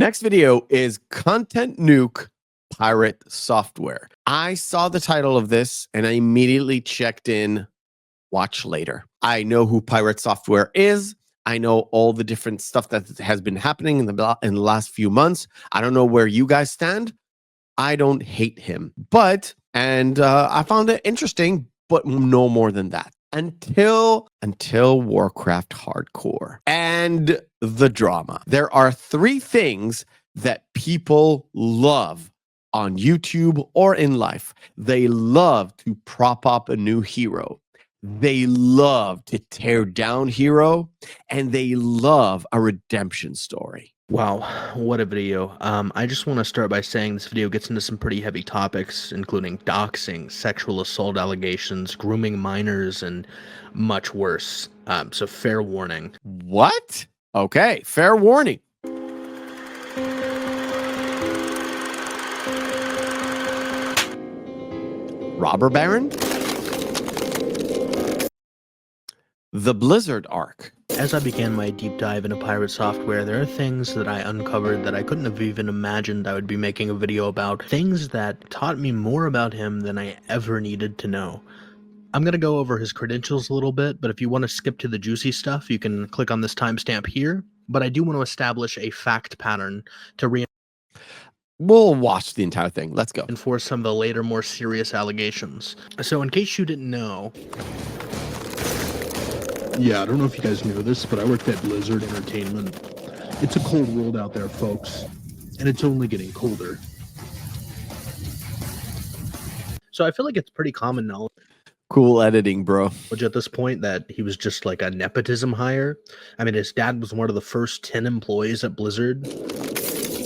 Next video is Content Nuke Pirate Software. I saw the title of this and I immediately checked in, watch later. I know who Pirate Software is. I know all the different stuff that has been happening in the last few months. I don't know where you guys stand. I don't hate him, and I found it interesting, but no more than that. Until Warcraft Hardcore and the drama. There are three things that people love on YouTube or in life. They love to prop up a new hero. They love to tear down hero, and they love a redemption story. Wow, what a video. I just want to start by saying this video gets into some pretty heavy topics, including doxing, sexual assault allegations, grooming minors, and much worse. So fair warning. What? Okay, fair warning. Robber Baron? The Blizzard arc. As I began my deep dive into pirate software, there are things that I uncovered that I couldn't have even imagined I would be making a video about. Things that taught me more about him than I ever needed to know. I'm going to go over his credentials a little bit, but if you want to skip to the juicy stuff, you can click on this timestamp here. But I do want to establish a fact pattern to We'll watch the entire thing. Let's go. reinforce some of the later, more serious allegations. So in case you didn't know... Yeah, I don't know if you guys know this, but I worked at Blizzard Entertainment. It's a cold world out there, folks, and it's only getting colder. So I feel like it's pretty common knowledge Cool editing, bro. at this point that he was just like a nepotism hire. I mean, his dad was one of the first 10 employees at Blizzard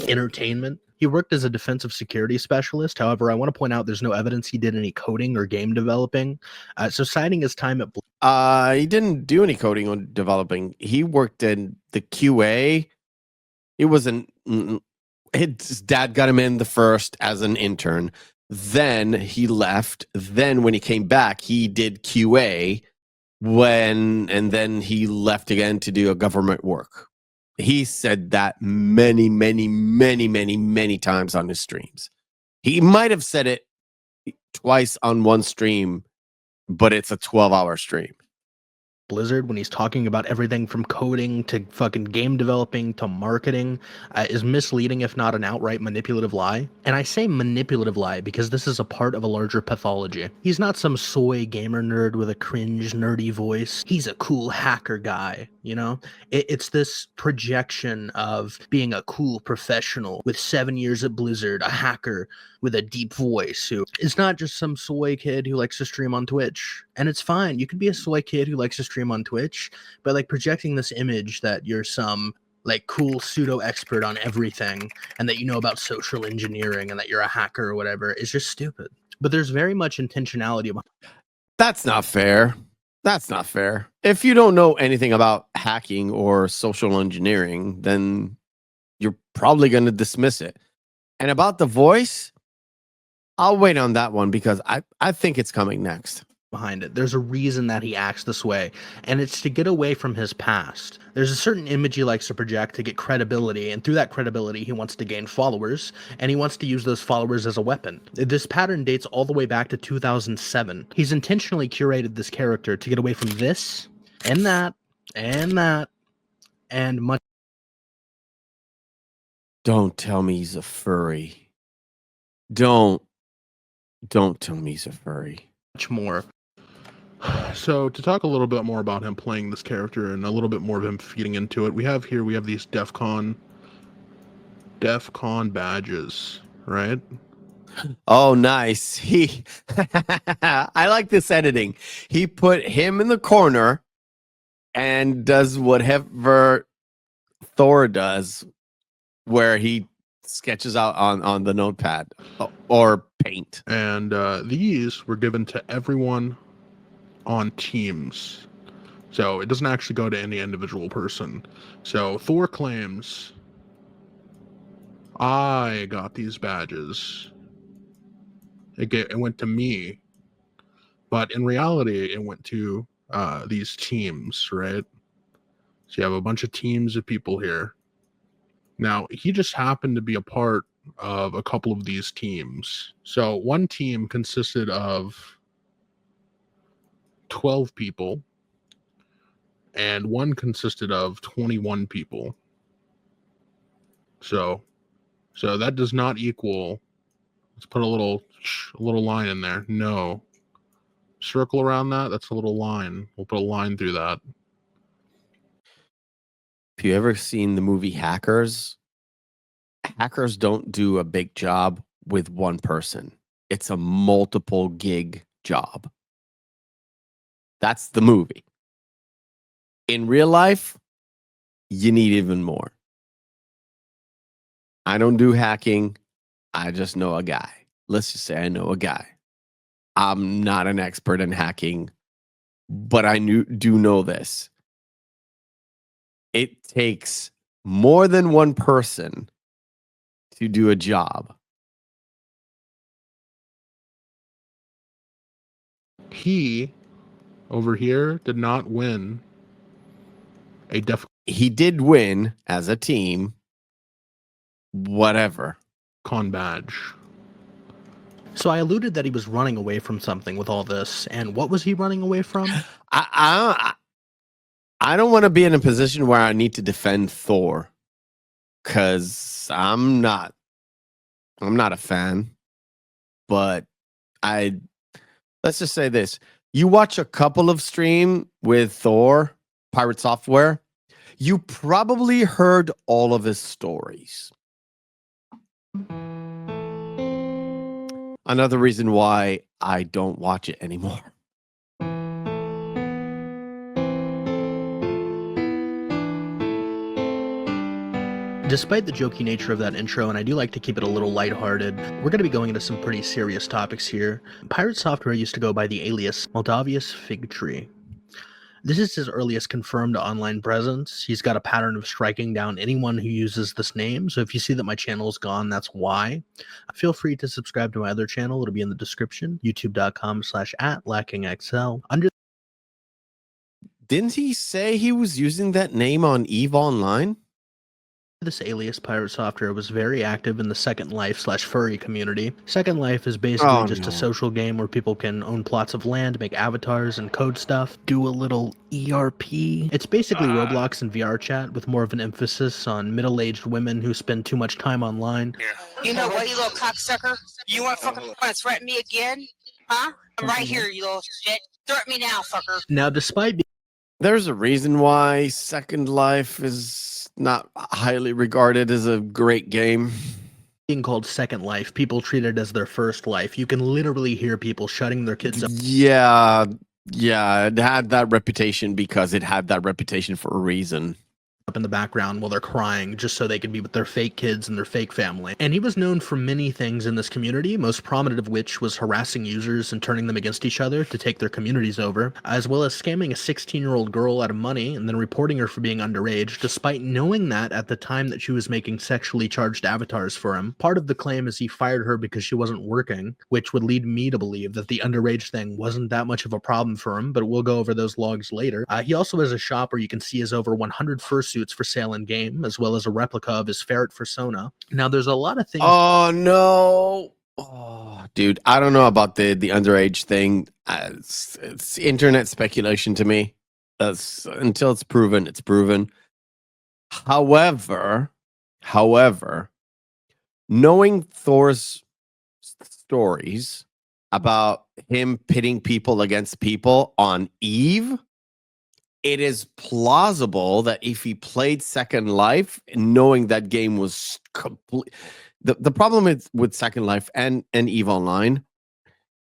Entertainment. He worked as a defensive security specialist. However, I want to point out there's no evidence he did any coding or game developing. So citing his time at He didn't do any coding or developing. He worked in the QA. He wasn't. His dad got him in the first as an intern. Then he left. Then when he came back, he did QA. And then he left again to do a government work. He said that many times on his streams. He might have said it twice on one stream, but it's a 12-hour stream. Blizzard, when he's talking about everything from coding to fucking game developing to marketing, is misleading, if not an outright manipulative lie. And I say manipulative lie because this is a part of a larger pathology. He's not some soy gamer nerd with a cringe, nerdy voice. He's a cool hacker guy, you know? It's this projection of being a cool professional with 7 years at Blizzard, a hacker with a deep voice who is not just some soy kid who likes to stream on Twitch. And it's fine. You could be a soy kid who likes to stream on Twitch, but like projecting this image that you're some like cool pseudo expert on everything and that you know about social engineering and that you're a hacker or whatever is just stupid. But there's very much intentionality about That's not fair. That's not fair. If you don't know anything about hacking or social engineering, then you're probably going to dismiss it. And about the voice, I'll wait on that one because I think it's coming next. behind it. There's a reason that he acts this way, and it's to get away from his past. There's a certain image he likes to project to get credibility, and through that credibility, he wants to gain followers, and he wants to use those followers as a weapon. This pattern dates all the way back to 2007. He's intentionally curated this character to get away from this, and that, and much. Don't tell me he's a furry. Don't tell me he's a furry. Much more. So to talk a little bit more about him playing this character and a little bit more of him feeding into it, we have these DEF CON badges, right? Oh, nice. I like this editing. He put him in the corner and does whatever Thor does, where he sketches out on the notepad or paint. And these were given to everyone on teams. So it doesn't actually go to any individual person. So Thor claims, I got these badges. It went to me. But in reality, it went to these teams, right? So you have a bunch of teams of people here. Now, he just happened to be a part of a couple of these teams. So one team consisted of 12 people, and one consisted of 21 people. So that does not equal. Let's put a little line in there. No. Circle around that. That's a little line. We'll put a line through that. If you ever seen the movie Hackers, hackers don't do a big job with one person. It's a multiple gig job. That's the movie. In real life, you need even more. I don't do hacking. I just know a guy. Let's just say I know a guy. I'm not an expert in hacking, but I do know this. It takes more than one person to do a job. He, over here, did not win a He did win as a team. Whatever. DEFCON badge. So I alluded that he was running away from something with all this, and what was he running away from? I don't want to be in a position where I need to defend Thor, because I'm not a fan. But let's just say this: you watch a couple of stream with Thor, Pirate Software, you probably heard all of his stories. Another reason why I don't watch it anymore. Despite the jokey nature of that intro, and I do like to keep it a little lighthearted, we're going to be going into some pretty serious topics here. Pirate Software used to go by the alias Moldavius Fig Tree. This is his earliest confirmed online presence. He's got a pattern of striking down anyone who uses this name, so if you see that my channel is gone, that's why. Feel free to subscribe to my other channel. It'll be in the description, youtube.com/@lackingxl. Didn't he say he was using that name on EVE Online? This alias Pirate Software was very active in the Second Life/furry community. Second Life is basically a social game where people can own plots of land, make avatars, and code stuff, do a little ERP. It's basically Roblox and VR chat with more of an emphasis on middle-aged women who spend too much time online. You know what, you little cocksucker? You want to threaten me again? Huh? I'm right here, you little shit. Threaten me now, fucker. Now, despite There's a reason why Second Life is not highly regarded as a great game. being called Second Life, people treat it as their first life. You can literally hear people shutting their kids up. Yeah, it had that reputation because it had that reputation for a reason. Up in the background while they're crying just so they could be with their fake kids and their fake family. And he was known for many things in this community, most prominent of which was harassing users and turning them against each other to take their communities over, as well as scamming a 16-year-old girl out of money and then reporting her for being underage, despite knowing that at the time that she was making sexually charged avatars for him. Part of the claim is he fired her because she wasn't working, which would lead me to believe that the underage thing wasn't that much of a problem for him, but we'll go over those logs later. He also has a shop where you can see his over 100 fursuits for sale in game, as well as a replica of his ferret persona. Now, there's a lot of things. Oh no! Oh, dude, I don't know about the underage thing. It's internet speculation to me. That's until it's proven. It's proven. However, knowing Thor's stories about him pitting people against people on EVE, it is plausible that if he played Second Life, knowing that game was complete. The problem with Second Life and EVE Online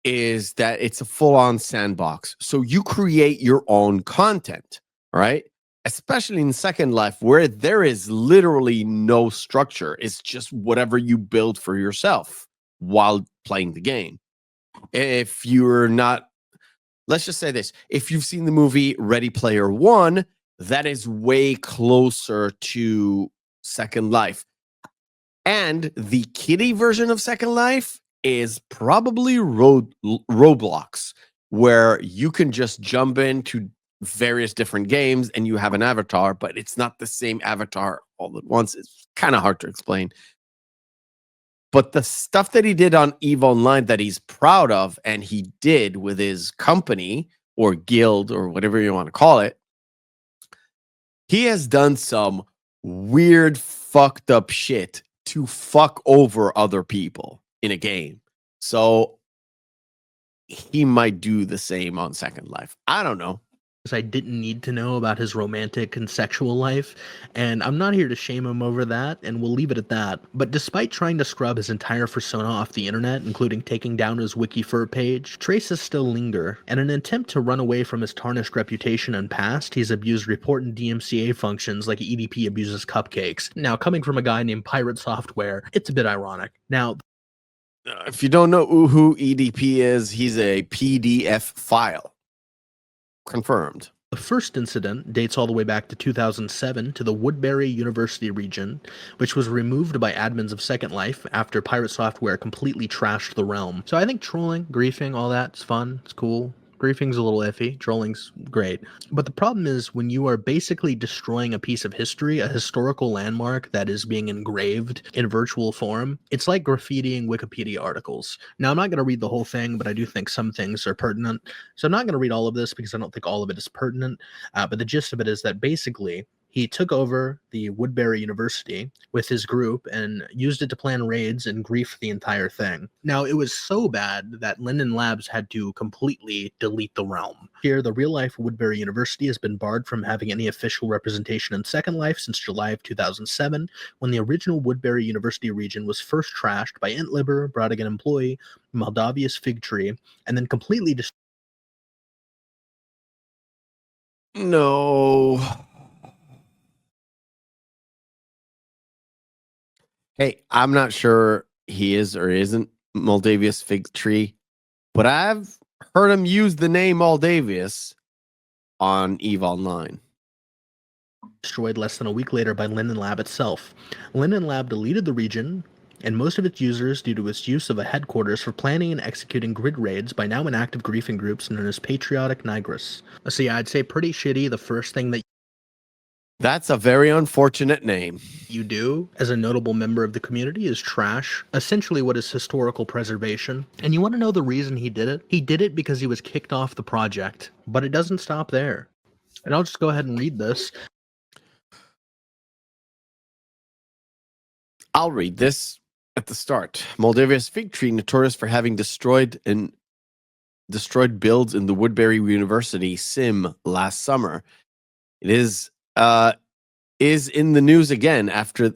is that it's a full-on sandbox. So you create your own content, right? Especially in Second Life, where there is literally no structure. It's just whatever you build for yourself while playing the game. If you're not, let's just say this. If you've seen the movie Ready Player One, that is way closer to Second Life. And the kiddie version of Second Life is probably Roblox, where you can just jump into various different games and you have an avatar, but it's not the same avatar all at once. It's kind of hard to explain. But the stuff that he did on EVE Online that he's proud of and he did with his company or guild or whatever you want to call it, he has done some weird, fucked up shit to fuck over other people in a game. So he might do the same on Second Life. I don't know. I didn't need to know about his romantic and sexual life, and I'm not here to shame him over that, and we'll leave it at that. But despite trying to scrub his entire persona off the internet, including taking down his WikiFur page, traces still linger. In an attempt to run away from his tarnished reputation and past, he's abused report and DMCA functions like EDP abuses cupcakes. Now, coming from a guy named Pirate Software, it's a bit ironic. Now, if you don't know who EDP is, he's a PDF file. Confirmed. the first incident dates all the way back to 2007 to the Woodbury University region, which was removed by admins of Second Life after Pirate Software completely trashed the realm. So I think trolling, griefing, all that's fun, it's cool. Griefing's a little iffy, trolling's great. But the problem is when you are basically destroying a piece of history, a historical landmark that is being engraved in virtual form, it's like graffitiing Wikipedia articles. Now, I'm not going to read the whole thing, but I do think some things are pertinent. So I'm not going to read all of this because I don't think all of it is pertinent. But the gist of it is that basically, he took over the Woodbury University with his group and used it to plan raids and grief the entire thing. Now, it was so bad that Linden Labs had to completely delete the realm. Here, the real-life Woodbury University has been barred from having any official representation in Second Life since July of 2007, when the original Woodbury University region was first trashed by Intliber, Brodigan employee, Maldavius Fig Tree, and then completely destroyed. No. Hey, I'm not sure he is or isn't Moldavius Fig Tree, but I've heard him use the name Moldavius on EVE Online. Destroyed less than a week later by Linden Lab itself. Linden Lab deleted the region and most of its users due to its use of a headquarters for planning and executing grid raids by now inactive griefing groups known as Patriotic Nigris. So yeah, I'd say pretty shitty. The first thing that That's a very unfortunate name. you do as a notable member of the community is trash essentially what is historical preservation. And you want to know the reason he did it? He did it because he was kicked off the project. But it doesn't stop there. And I'll just go ahead and read this. I'll read this at the start. Moldavius Fig Tree, notorious for having destroyed builds in the Woodbury University sim last summer. It is in the news again after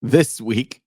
this week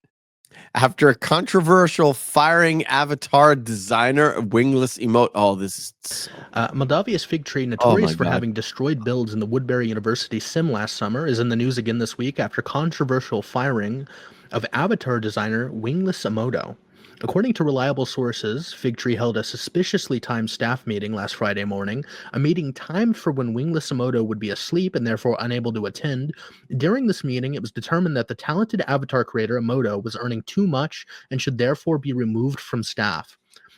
after a controversial firing avatar designer of wingless emote. Oh, this is Moldavius Fig Tree, Oh notorious my for God. having destroyed builds in the Woodbury University sim last summer, is in the news again this week after controversial firing of avatar designer Wingless Emoto. According to reliable sources, Fig Tree held a suspiciously timed staff meeting last Friday morning, a meeting timed for when Wingless Emoto would be asleep and therefore unable to attend. During this meeting, it was determined that the talented avatar creator Emoto was earning too much and should therefore be removed from staff.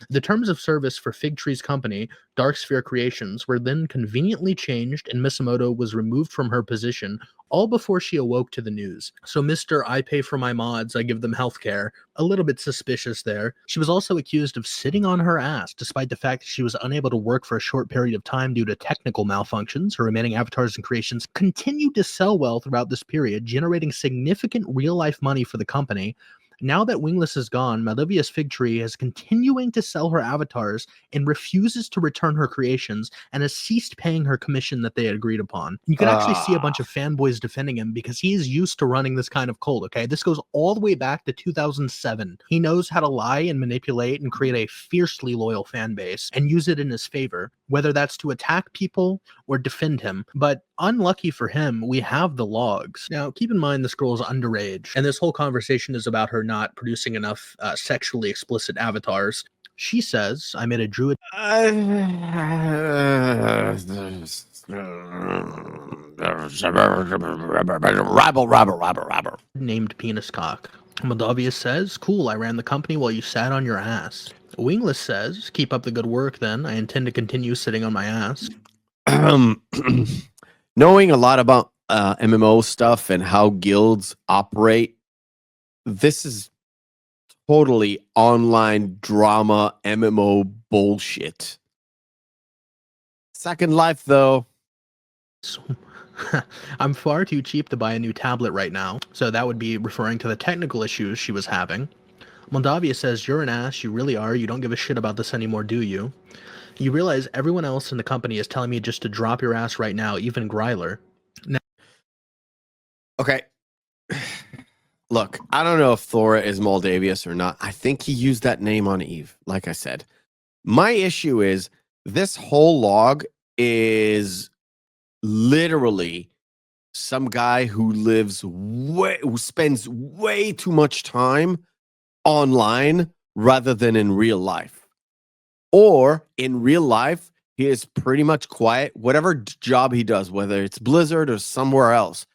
The terms of service for Fig Tree's company, Dark Sphere Creations, were then conveniently changed and Miss Emoto was removed from her position, all before she awoke to the news. So Mr. I pay for my mods, I give them healthcare, a little bit suspicious there. She was also accused of sitting on her ass, despite the fact that she was unable to work for a short period of time due to technical malfunctions. Her remaining avatars and creations continued to sell well throughout this period, generating significant real-life money for the company. Now that Wingless is gone, Maldavius Fig Tree is continuing to sell her avatars and refuses to return her creations and has ceased paying her commission that they had agreed upon. You can actually see a bunch of fanboys defending him because he is used to running this kind of cult, okay? This goes all the way back to 2007. He knows how to lie and manipulate and create a fiercely loyal fan base and use it in his favor, whether that's to attack people or defend him. But unlucky for him, we have the logs. Now, keep in mind this girl is underage, and this whole conversation is about her not producing enough sexually explicit avatars. She says, I made a druid Rabble. named Penis Cock. Moldavius says, cool, I ran the company while you sat on your ass. Wingless says, keep up the good work then, I intend to continue sitting on my ass. knowing a lot about MMO stuff and how guilds operate, this is totally online drama MMO bullshit. Second Life, though. So, I'm far too cheap to buy a new tablet right now, so that would be referring to the technical issues she was having. Moldavia says, "You're an ass, you really are, you don't give a shit about this anymore, do you? You realize everyone else in the company is telling me just to drop your ass right now, even Greiler." Okay. Look, I don't know if Thora is Moldavius or not. I think he used that name on Eve, like I said. My issue is this whole log is literally some guy who spends way too much time online rather than in real life. Or in real life, he is pretty much quiet, whatever job he does, whether it's Blizzard or somewhere else.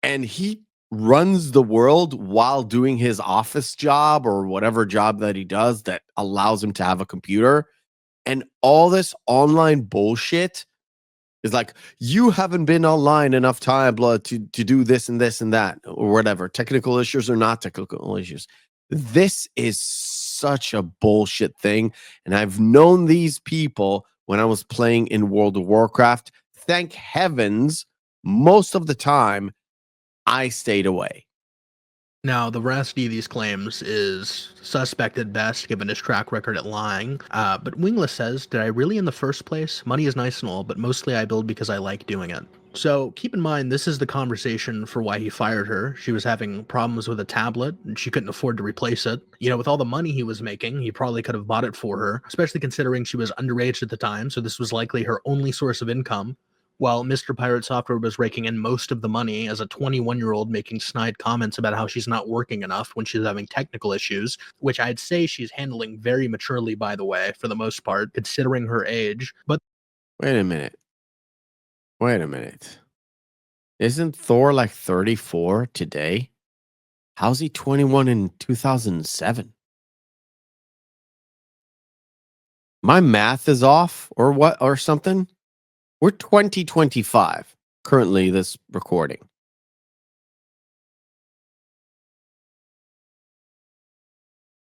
And he runs the world while doing his office job or whatever job that he does that allows him to have a computer. And all this online bullshit is like, you haven't been online enough time, blood, to do this and this and that, or whatever. Technical issues or not technical issues. This is such a bullshit thing. And I've known these people when I was playing in World of Warcraft. Thank heavens, most of the time, I stayed away. Now, the veracity of these claims is suspect at best, given his track record at lying. But Wingless says, "Did I really in the first place? Money is nice and all, but mostly I build because I like doing it." So keep in mind, this is the conversation for why he fired her. She was having problems with a tablet, and she couldn't afford to replace it. You know, with all the money he was making, he probably could have bought it for her, especially considering she was underage at the time, so this was likely her only source of income. While Mr. Pirate Software was raking in most of the money as a 21-year-old making snide comments about how she's not working enough when she's having technical issues, which I'd say she's handling very maturely, by the way, for the most part, considering her age. But Wait a minute. Isn't Thor like 34 today? How's he 21 in 2007? My math is off or what or something? We're 2025 currently this recording.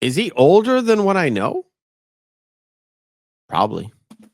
Is he older than what I know? Probably.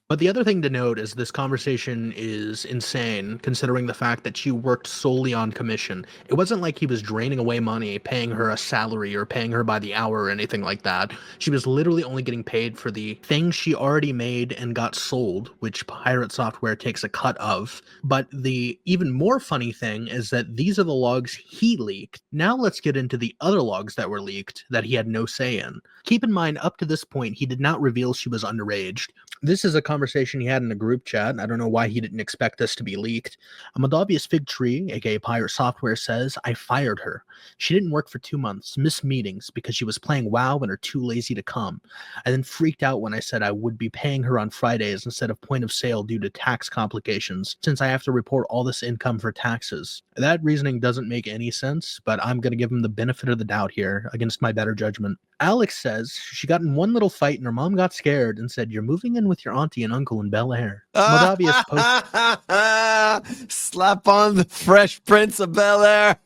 But the other thing to note is this conversation is insane, considering the fact that she worked solely on commission. It wasn't like he was draining away money, paying her a salary or paying her by the hour or anything like that. She was literally only getting paid for the things she already made and got sold, which Pirate Software takes a cut of. But the even more funny thing is that these are the logs he leaked. Now let's get into the other logs that were leaked that he had no say in. Keep in mind, up to this point, he did not reveal she was underage. This is a conversation he had in a group chat. I don't know why he didn't expect this to be leaked. A Moldavius Fig Tree, aka Pirate Software, says, "I fired her. She didn't work for 2 months, missed meetings because she was playing WoW and are too lazy to come. I then freaked out when I said I would be paying her on Fridays instead of point of sale due to tax complications, since I have to report all this income for taxes." That reasoning doesn't make any sense, but I'm going to give him the benefit of the doubt here against my better judgment. Alex says she got in one little fight and her mom got scared and said, "You're moving in with your auntie and uncle in Bel Air." Moldavius posts Slap on the Fresh Prince of Bel Air.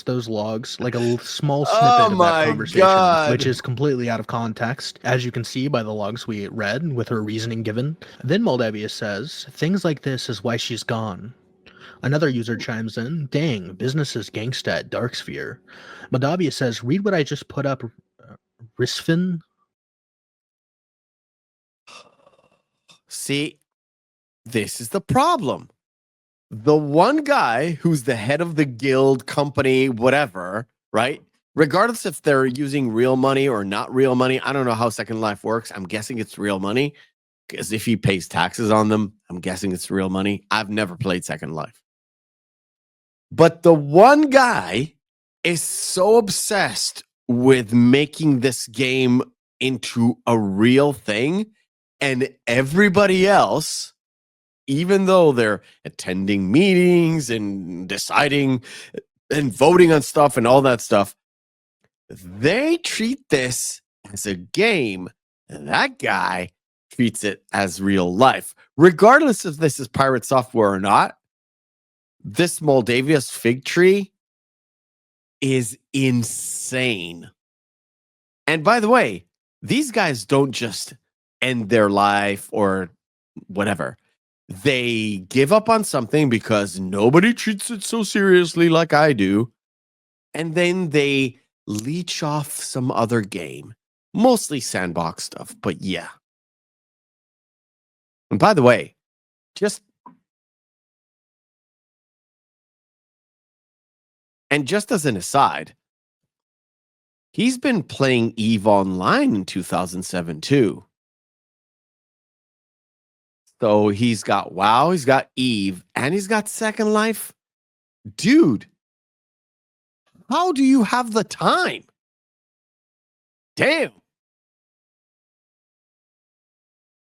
those logs, like a small snippet of that conversation, which is completely out of context, as you can see by the logs we read with her reasoning given. Then Moldavius says, "Things like this is why she's gone." Another user chimes in, "Dang, business is gangsta at Darksphere." Moldavius says, "Read what I just put up, Risfin." See, this is the problem. The one guy who's the head of the guild, company, whatever, right? Regardless if they're using real money or not real money, I don't know how Second Life works. I'm guessing it's real money because if he pays taxes on them, I'm guessing it's real money. I've never played Second Life. But the one guy is so obsessed with making this game into a real thing, and everybody else, even though they're attending meetings and deciding and voting on stuff and all that stuff, they treat this as a game, that guy treats it as real life. Regardless if this is pirate software or not, this Moldavia's fig tree is insane. And by the way, these guys don't just end their life or whatever. They give up on something because nobody treats it so seriously like I do. And then they leech off some other game, mostly sandbox stuff, but yeah. And by the way, just as an aside, he's been playing EVE Online in 2007 too. So he's got WoW, he's got EVE, and he's got Second Life. Dude, how do you have the time? Damn.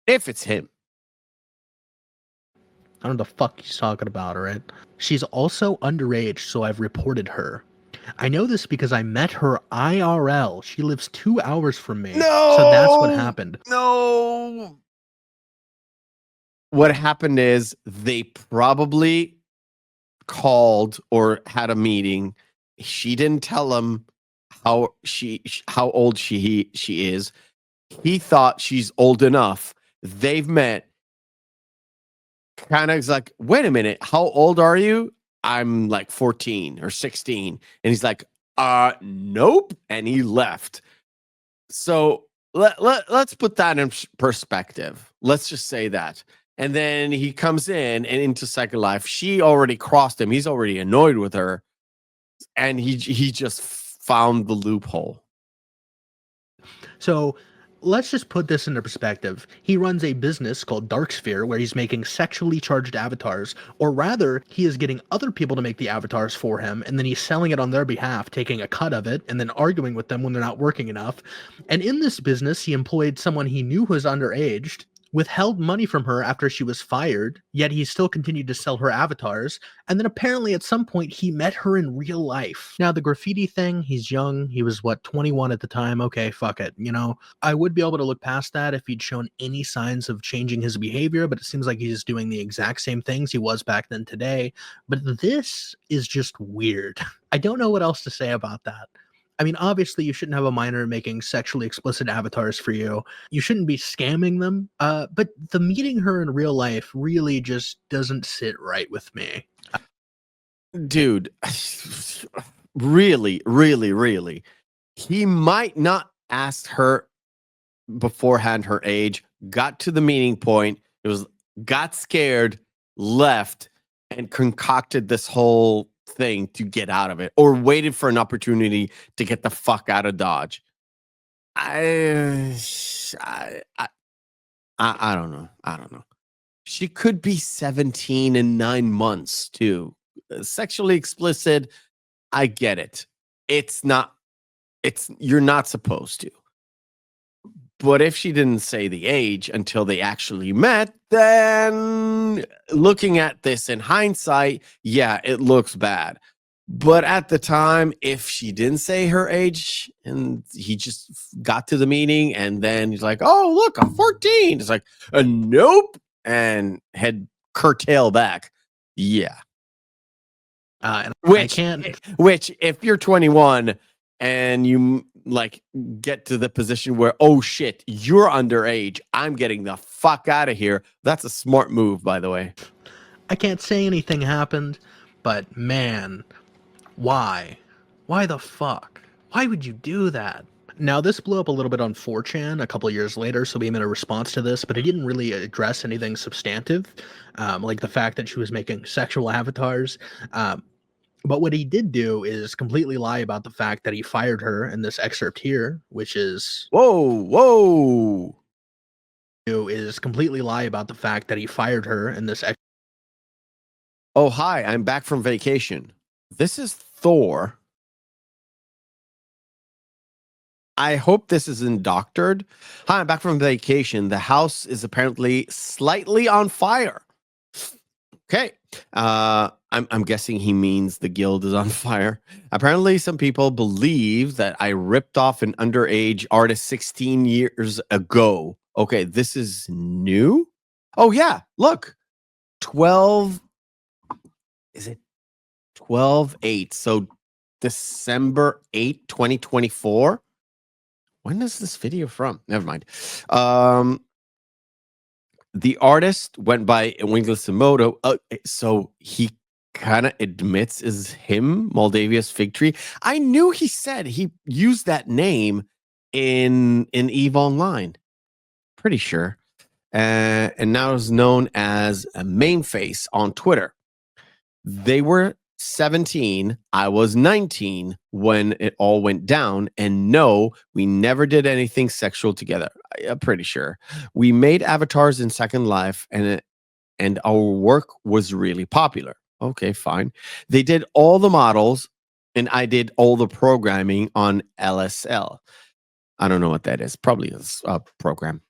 If it's him. I don't know the fuck he's talking about, all right? She's also underage, so I've reported her. I know this because I met her IRL. She lives 2 hours from me. No! So that's what happened. No. What happened is they probably called or had a meeting. She didn't tell him how old she is. He thought she's old enough. They've met. Kind of like, wait a minute, how old are you? I'm like 14 or 16. And he's like, nope. And he left. So let's put that in perspective. Let's just say that. And then he comes in and into Second Life. She already crossed him. He's already annoyed with her. And he just found the loophole. So let's just put this into perspective. He runs a business called Darksphere where he's making sexually charged avatars, or rather, he is getting other people to make the avatars for him, and then he's selling it on their behalf, taking a cut of it, and then arguing with them when they're not working enough. And in this business, he employed someone he knew was underage, withheld money from her after she was fired, yet he still continued to sell her avatars, and then apparently at some point he met her in real life. Now, the graffiti thing, he's young, he was, 21 at the time, okay, fuck it, I would be able to look past that if he'd shown any signs of changing his behavior, but it seems like he's doing the exact same things he was back then today, but this is just weird. I don't know what else to say about that. I mean, obviously, you shouldn't have a minor making sexually explicit avatars for you. You shouldn't be scamming them. But the meeting her in real life really just doesn't sit right with me. Dude, really, really, really. He might not ask her beforehand her age, got to the meeting point, got scared, left, and concocted this whole thing to get out of it, or waited for an opportunity to get the fuck out of Dodge. I don't know. I don't know. She could be 17 and 9 months too. Sexually explicit. I get it. You're not supposed to. But if she didn't say the age until they actually met, then looking at this in hindsight, yeah, it looks bad. But at the time, if she didn't say her age and he just got to the meeting and then he's like, oh, look, I'm 14. It's like, nope. And head curtail back. Yeah. And which if you're 21 and you get to the position where, oh shit, you're underage, I'm getting the fuck out of here. That's a smart move, by the way. I can't say anything happened, but man, why? Why the fuck? Why would you do that? Now, this blew up a little bit on 4chan a couple of years later, so we made a response to this, but it didn't really address anything substantive, like the fact that she was making sexual avatars. But what he did do is completely lie about the fact that he fired her in this excerpt here, which is... Whoa! Is completely lie about the fact that he fired her in this... Oh, hi, I'm back from vacation. This is Thor. I hope this isn't doctored. Hi, I'm back from vacation. The house is apparently slightly on fire. Okay. I'm guessing he means the guild is on fire. Apparently, some people believe that I ripped off an underage artist 16 years ago. Okay, this is new? Oh, yeah. Look, 12. Is it 12/8? So December 8, 2024. When is this video from? Never mind. The artist went by Wingless Emoto. So he kind of admits is him, Moldavia's Fig Tree. I knew he said he used that name in EVE Online. Pretty sure. And now is known as a main face on Twitter. They were 17. I was 19 when it all went down. And no, we never did anything sexual together. I'm pretty sure. We made avatars in Second Life, and our work was really popular. Okay, fine. They did all the models, and I did all the programming on LSL. I don't know what that is. Probably a program.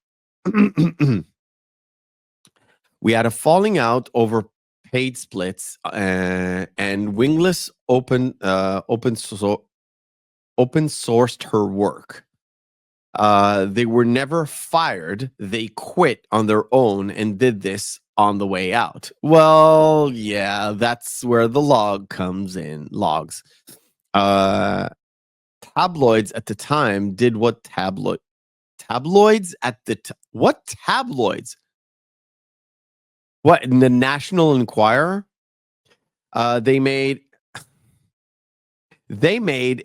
We had a falling out over paid splits, and Wingless open sourced her work. They were never fired. They quit on their own and did this on the way out. Well, yeah, that's where the log comes in. Logs. Tabloids at the time did what tabloids at the what tabloids? What, in the National Enquirer? They made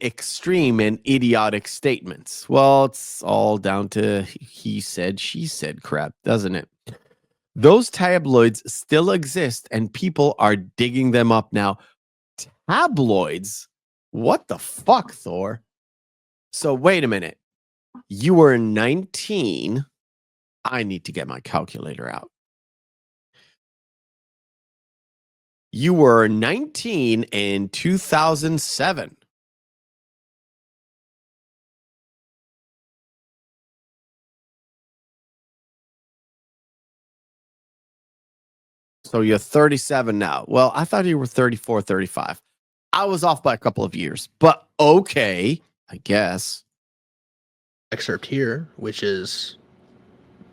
extreme and idiotic statements. Well, it's all down to he said, she said crap, doesn't it? Those tabloids still exist, and people are digging them up now. Tabloids? What the fuck, Thor? So wait a minute. You were 19. I need to get my calculator out. You were 19 in 2007. So you're 37 now. Well, I thought you were 34, 35. I was off by a couple of years, but okay, I guess. Excerpt here, which is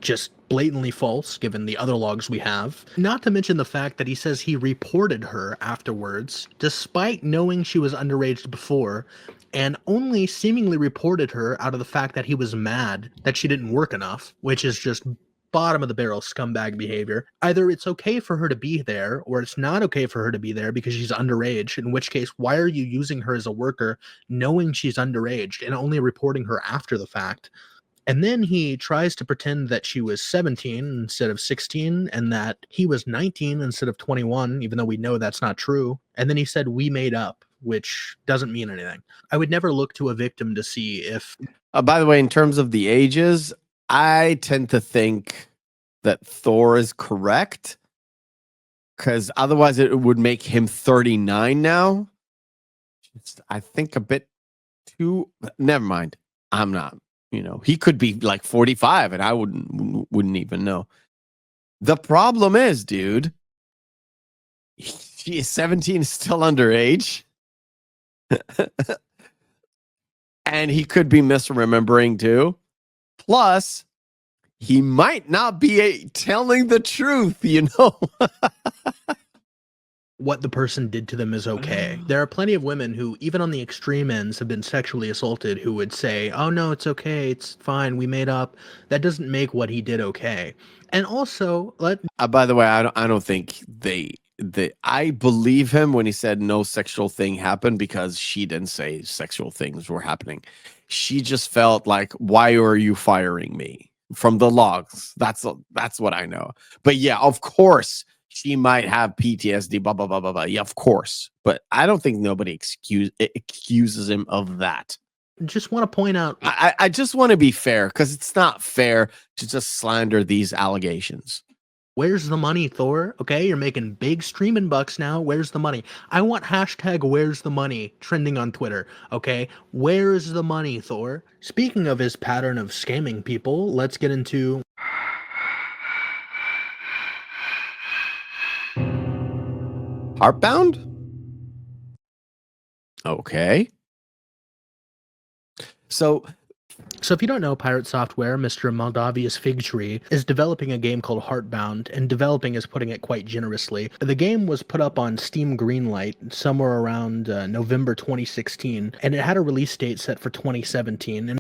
just blatantly false given the other logs we have. Not to mention the fact that he says he reported her afterwards, despite knowing she was underage before, and only seemingly reported her out of the fact that he was mad that she didn't work enough, which is just bottom of the barrel scumbag behavior. Either it's okay for her to be there, or it's not okay for her to be there because she's underage, in which case, why are you using her as a worker knowing she's underage and only reporting her after the fact? And then he tries to pretend that she was 17 instead of 16 and that he was 19 instead of 21, even though we know that's not true. And then he said, we made up, which doesn't mean anything. I would never look to a victim to see if... By the way, in terms of the ages, I tend to think that Thor is correct, because otherwise it would make him 39 now. I think a bit too... Never mind. I'm not. He could be like 45 and I wouldn't even know. The problem is, dude, she is 17, is still underage. And he could be misremembering too. Plus, he might not be telling the truth, what the person did to them is okay. There are plenty of women who, even on the extreme ends, have been sexually assaulted who would say, oh no, it's okay, it's fine, we made up. That doesn't make what he did okay. And also, by the way, I don't think I believe him when he said no sexual thing happened, because she didn't say sexual things were happening. She just felt like, why are you firing me? From the logs. That's what I know. But yeah, of course, she might have PTSD, blah, blah, blah, blah, blah. Yeah, of course. But I don't think nobody accuses him of that. Just want to point out... I just want to be fair, because it's not fair to just slander these allegations. Where's the money, Thor? Okay, you're making big streaming bucks now. Where's the money? I want hashtag where's the money trending on Twitter, okay? Where's the money, Thor? Speaking of his pattern of scamming people, let's get into... Heartbound? Okay. So So if you don't know, Pirate Software, Mr. Moldavia's Fig Tree, is developing a game called Heartbound, and developing is putting it quite generously. The game was put up on Steam Greenlight somewhere around November 2016, and it had a release date set for 2017. And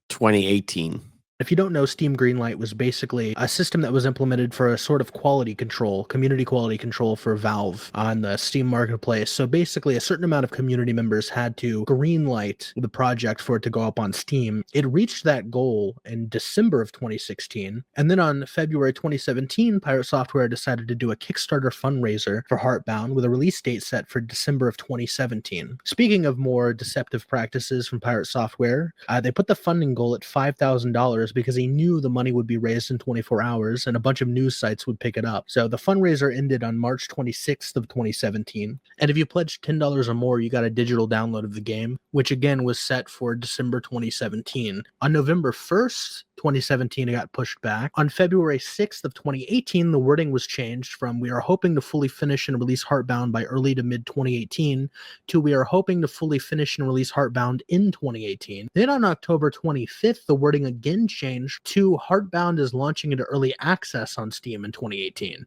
2018. if you don't know, Steam Greenlight was basically a system that was implemented for a sort of quality control, community quality control for Valve on the Steam Marketplace. So basically, a certain amount of community members had to greenlight the project for it to go up on Steam. It reached that goal in December of 2016. And then on February 2017, Pirate Software decided to do a Kickstarter fundraiser for Heartbound with a release date set for December of 2017. Speaking of more deceptive practices from Pirate Software, they put the funding goal at $5,000 because he knew the money would be raised in 24 hours and a bunch of news sites would pick it up. So the fundraiser ended on March 26th of 2017. And if you pledged $10 or more, you got a digital download of the game, which again was set for December 2017. On November 1st, 2017, it got pushed back. On February 6th of 2018, the wording was changed from "we are hoping to fully finish and release Heartbound by early to mid 2018" to "we are hoping to fully finish and release Heartbound in 2018. Then on October 25th, the wording again changed to "Heartbound is launching into early access on Steam in 2018.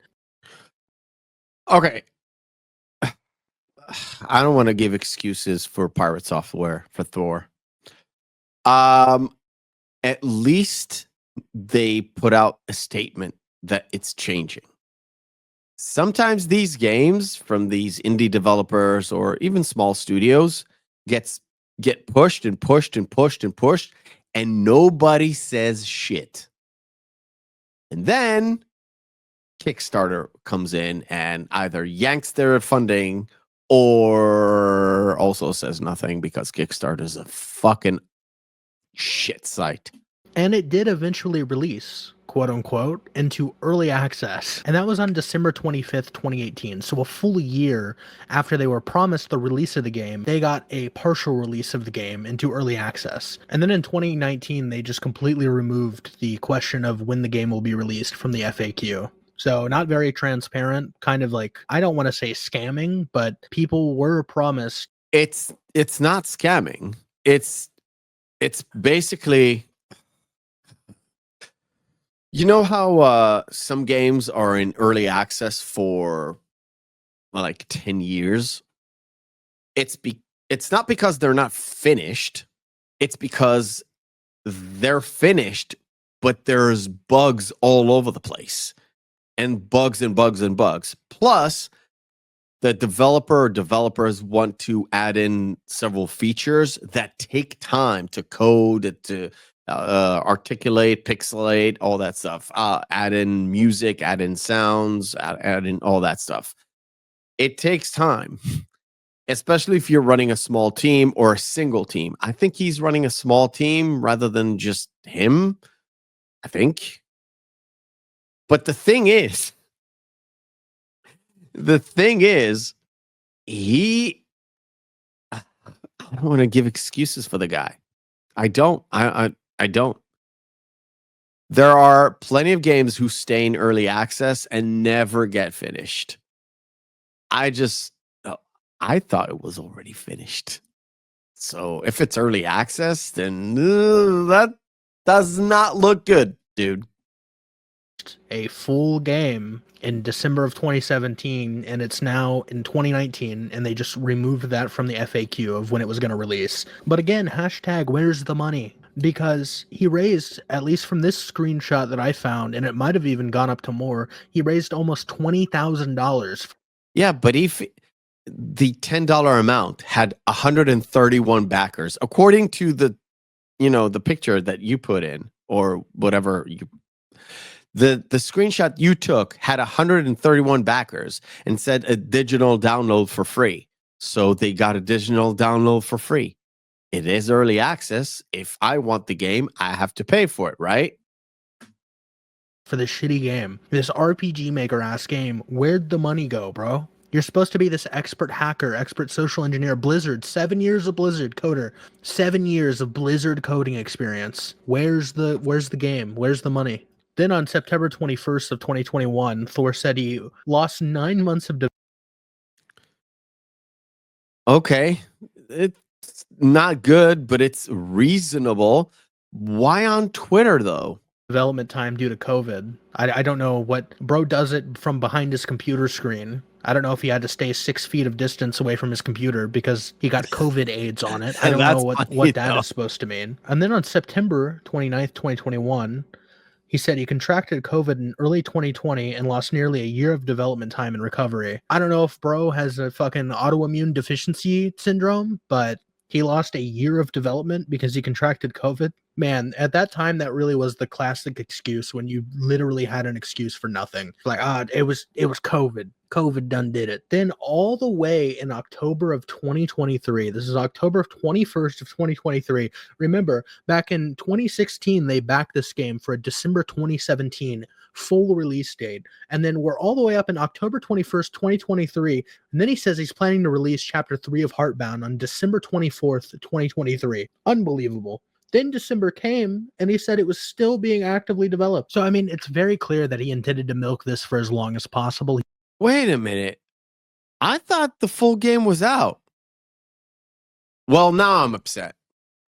Okay. I don't want to give excuses for Pirate Software for Thor. At least they put out a statement that it's changing. Sometimes these games from these indie developers or even small studios get pushed and pushed and pushed and pushed, and nobody says shit. And then Kickstarter comes in and either yanks their funding or also says nothing, because Kickstarter is a fucking shit site. And it did eventually release, quote unquote, into early access. And that was on December 25th, 2018. So a full year after they were promised the release of the game, they got a partial release of the game into early access. And then in 2019, they just completely removed the question of when the game will be released from the FAQ. So not very transparent, kind of like, I don't want to say scamming, but people were promised. It's not scamming. It's basically, you know how some games are in early access for like 10 years? It's not because they're not finished. It's because they're finished, but there's bugs all over the place. And bugs and bugs and bugs. Plus, the developer or developers want to add in several features that take time to code, to articulate, pixelate, all that stuff. Add in music, add in sounds, add in all that stuff. It takes time, especially if you're running a small team or a single team. I think he's running a small team rather than just him, I think. But the thing is, he, I don't want to give excuses for the guy. I don't. I don't. There are plenty of games who stay in early access and never get finished. I thought it was already finished. So if it's early access, then that does not look good, dude. A full game in December of 2017, and it's now in 2019, and they just removed that from the FAQ of when it was going to release. But again, hashtag where's the money? Because he raised, at least from this screenshot that I found, and it might have even gone up to more, he raised almost $20,000. Yeah, but if the $10 amount had 131 backers, according to the picture that you put in, or whatever the screenshot you took had 131 backers and said a digital download for free. So they got a digital download for free. It is early access. If I want the game, I have to pay for it, right? For this shitty game, this RPG maker ass game, where'd the money go, bro? You're supposed to be this expert hacker, expert social engineer. Blizzard, 7 years of Blizzard coder, 7 years of Blizzard coding experience. Where's the game? Where's the money? Then on September 21st of 2021, Thor said he lost 9 months of Okay. It's not good, but it's reasonable. Why on Twitter, though? Development time due to COVID. I don't know what bro does it from behind his computer screen. I don't know if he had to stay 6 feet of distance away from his computer because he got COVID AIDS on it. I don't know That's funny, what that though. is supposed to mean. And then on September 29th, 2021, he said he contracted COVID in early 2020 and lost nearly a year of development time and recovery. I don't know if bro has a fucking autoimmune deficiency syndrome, but he lost a year of development because he contracted COVID. Man, at that time, that really was the classic excuse when you literally had an excuse for nothing. Like, it was COVID. COVID done did it. Then all the way in October of 2023, this is October 21st of 2023. Remember, back in 2016, they backed this game for a December 2017 full release date. And then we're all the way up in October 21st, 2023. And then he says he's planning to release Chapter 3 of Heartbound on December 24th, 2023. Unbelievable. Then December came and he said it was still being actively developed. So, I mean, it's very clear that he intended to milk this for as long as possible. Wait a minute. I thought the full game was out. Well, now I'm upset.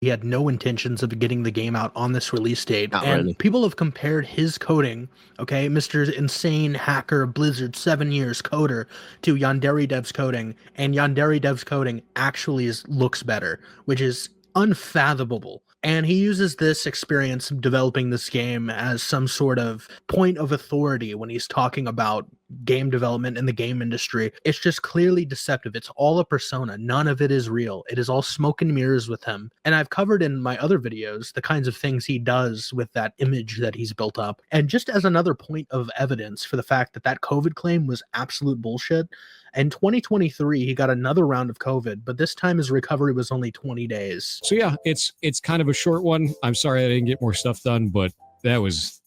He had no intentions of getting the game out on this release date. Not and really. people have compared his coding, okay, Mr. Insane Hacker Blizzard 7 years coder, to Yandere Dev's coding, and Yandere Dev's coding actually looks better, which is unfathomable. And he uses this experience of developing this game as some sort of point of authority when he's talking about game development in the game industry. It's just clearly deceptive. It's all a persona. None of it is real. It is all smoke and mirrors with him. And I've covered in my other videos the kinds of things he does with that image that he's built up. And just as another point of evidence for the fact that that COVID claim was absolute bullshit, in 2023, he got another round of COVID, but this time his recovery was only 20 days. So yeah, it's kind of a short one. I'm sorry I didn't get more stuff done, but that was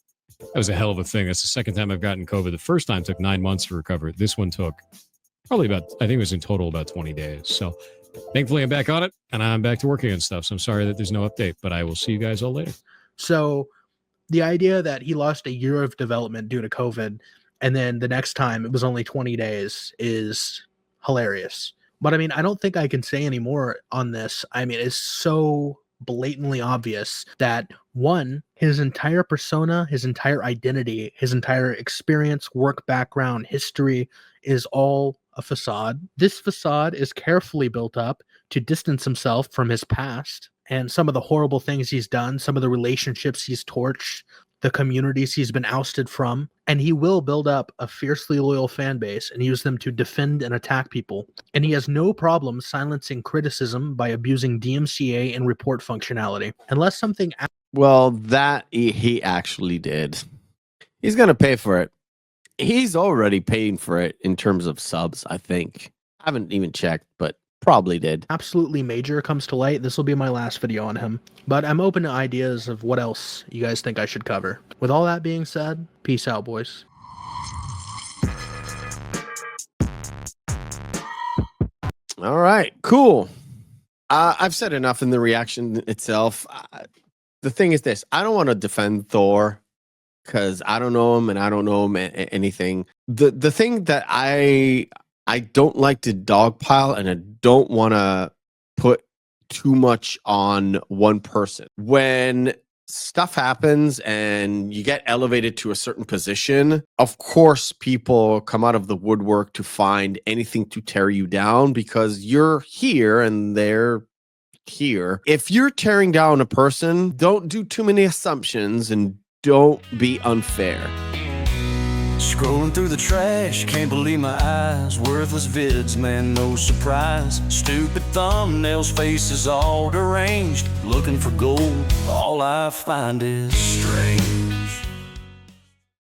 a hell of a thing. That's the second time I've gotten COVID. The first time took 9 months to recover. This one took probably about, I think it was in total about 20 days. So thankfully I'm back on it and I'm back to working on stuff. So I'm sorry that there's no update, but I will see you guys all later. So the idea that he lost a year of development due to COVID and then the next time it was only 20 days is hilarious. But I mean, I don't think I can say any more on this. I mean, it's so blatantly obvious that one, his entire persona, his entire identity, his entire experience, work background, history is all a facade. This facade is carefully built up to distance himself from his past and some of the horrible things he's done, some of the relationships he's torched, the communities he's been ousted from, and he will build up a fiercely loyal fan base and use them to defend and attack people. And he has no problem silencing criticism by abusing DMCA and report functionality. Unless something... Well, that he actually did. He's going to pay for it. He's already paying for it in terms of subs, I think. I haven't even checked, but probably did. Absolutely major comes to light, this will be my last video on him. But I'm open to ideas of what else you guys think I should cover. With all that being said, peace out, boys. All right, cool. I've said enough in the reaction itself. The thing is this, I don't want to defend Thor because I don't know him and I don't know him anything. The thing that I don't like to dogpile and I don't want to put too much on one person. When stuff happens and you get elevated to a certain position, of course, people come out of the woodwork to find anything to tear you down because you're here and they're here. If you're tearing down a person, don't do too many assumptions and don't be unfair. Scrolling through the trash, can't believe my eyes. Worthless vids, man, no surprise. Stupid thumbnails, faces all deranged. Looking for gold, all I find is strange.